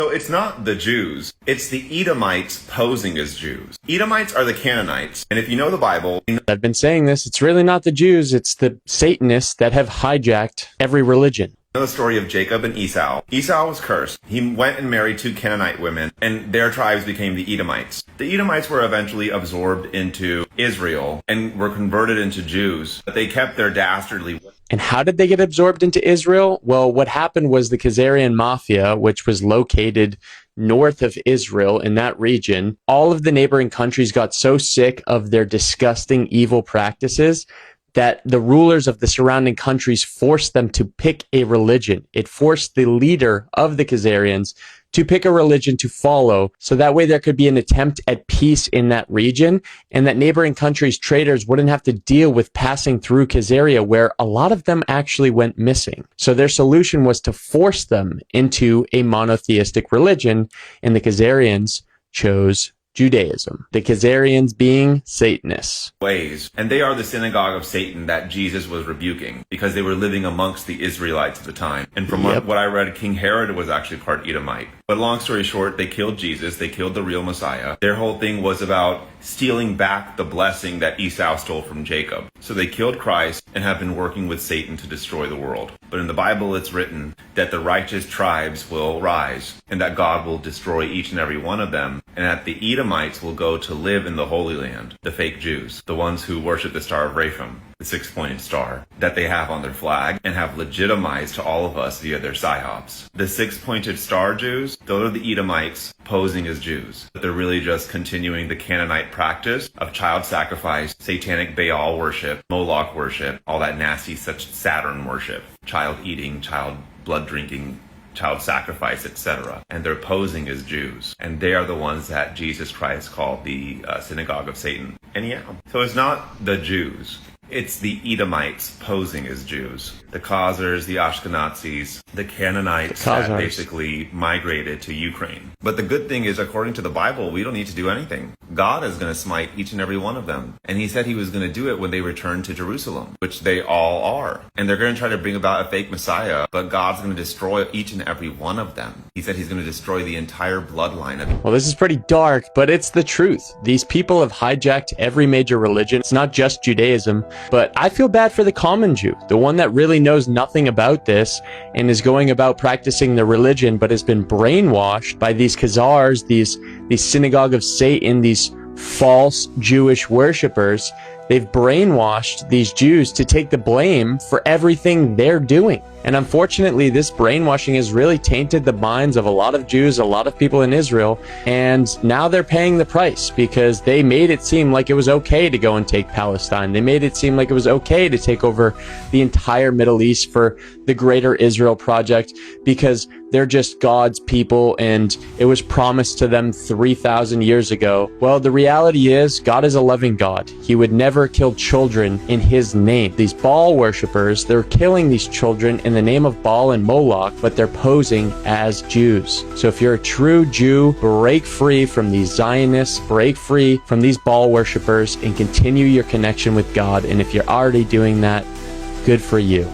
So it's not the Jews, it's the Edomites posing as Jews. Edomites are the Canaanites, and if you know the Bible... I've been saying this, it's really not the Jews, it's the Satanists that have hijacked every religion. You know the story of Jacob and Esau. Esau was cursed. He went and married 2 Canaanite women, and their tribes became the Edomites. The Edomites were eventually absorbed into Israel and were converted into Jews, but they kept their dastardly... And how did they get absorbed into Israel? Well, what happened was the Khazarian Mafia, which was located north of Israel in that region, all of the neighboring countries got so sick of their disgusting, evil practices that the rulers of the surrounding countries forced them to pick a religion. It forced the leader of the Khazarians to pick a religion to follow, so that way there could be an attempt at peace in that region, and that neighboring countries' traders wouldn't have to deal with passing through Khazaria, where a lot of them actually went missing. So their solution was to force them into a monotheistic religion, and the Khazarians chose Judaism, the Khazarians being Satanists. Ways. And they are the synagogue of Satan that Jesus was rebuking because they were living amongst the Israelites at the time. And from what I read, King Herod was actually part Edomite. But long story short, they killed Jesus. They killed the real Messiah. Their whole thing was about stealing back the blessing that Esau stole from Jacob. So they killed Christ and have been working with Satan to destroy the world. But in the Bible, it's written that the righteous tribes will rise and that God will destroy each and every one of them, and that the Edomites will go to live in the Holy Land, the fake Jews, the ones who worship the Star of Rapham, the 6-pointed star that they have on their flag and have legitimized to all of us via their psyops. The 6-pointed star Jews, those are the Edomites posing as Jews. But they're really just continuing the Canaanite practice of child sacrifice, satanic Baal worship, Moloch worship, all that nasty such Saturn worship, child eating, child blood drinking, child sacrifice, etc. And they're posing as Jews. And they are the ones that Jesus Christ called the synagogue of Satan. And yeah, so it's not the Jews. It's the Edomites posing as Jews. The Khazars, the Ashkenazis, the Canaanites that basically migrated to Ukraine. But the good thing is, according to the Bible, we don't need to do anything. God is going to smite each and every one of them. And he said he was going to do it when they return to Jerusalem, which they all are. And they're going to try to bring about a fake Messiah, but God's going to destroy each and every one of them. He said he's going to destroy the entire bloodline of... Well, this is pretty dark, but it's the truth. These people have hijacked every major religion. It's not just Judaism. But I feel bad for the common Jew, the one that really knows nothing about this and is going about practicing the religion, but has been brainwashed by these Khazars, these synagogue of Satan, these false Jewish worshipers. They've brainwashed these Jews to take the blame for everything they're doing. And unfortunately, this brainwashing has really tainted the minds of a lot of Jews, a lot of people in Israel, and now they're paying the price because they made it seem like it was okay to go and take Palestine. They made it seem like it was okay to take over the entire Middle East for the Greater Israel Project because they're just God's people and it was promised to them 3,000 years ago. Well, the reality is God is a loving God. He would never kill children in his name. These Baal worshippers, they're killing these children in the name of Baal and Moloch, but they're posing as Jews. So if you're a true Jew, break free from these Zionists, break free from these Baal worshippers, and continue your connection with God. And if you're already doing that, good for you.